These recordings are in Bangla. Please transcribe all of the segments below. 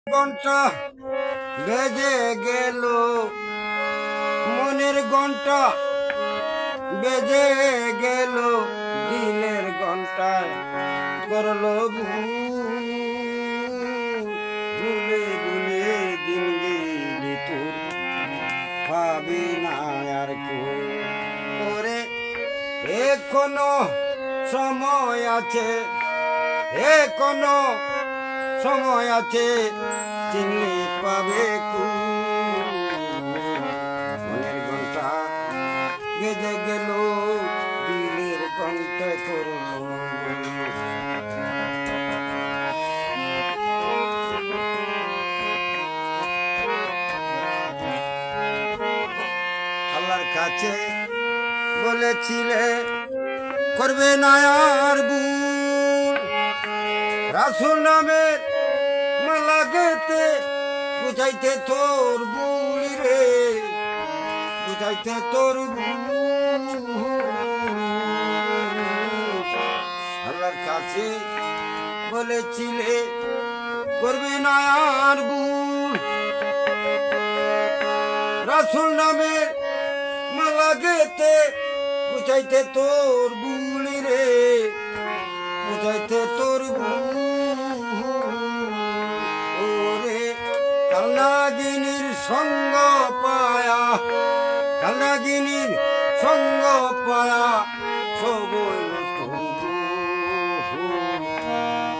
ঘন্টা বেজে গেল, মনের ঘন্টা বেজে গেল, দিনের ঘন্টায় করলো ভুলে ভুলে দিন গেলে তোর পাবি না আর ওরে এখনো সময় আছে, এখনো সময় আছে, চিনলে পাবে মনের ঘন্টা বেজে গেল, দিলের ঘন্টা করল আল্লাহর কাছে বলেছিলে করবে না আর ভুল, রাসূল নামের মালা গেতে বুঝাইতে তোর ভুল রে, বুঝাইতে তোর ভুল। আল্লাহর কাছে বলেছিলে করবে না আর ভুল, রাসূল নামের মালা গেতে বুঝাইতে তোর ভুল রে, বুঝাইতে তোর ভুল। ওরে কালনাগিনীর সঙ্গ পায়া, কালনাগিনীর সঙ্গ পায়া সবই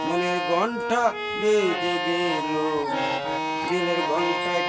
মনের ঘন্টা বেজে গেল, দিনের ঘন্টায়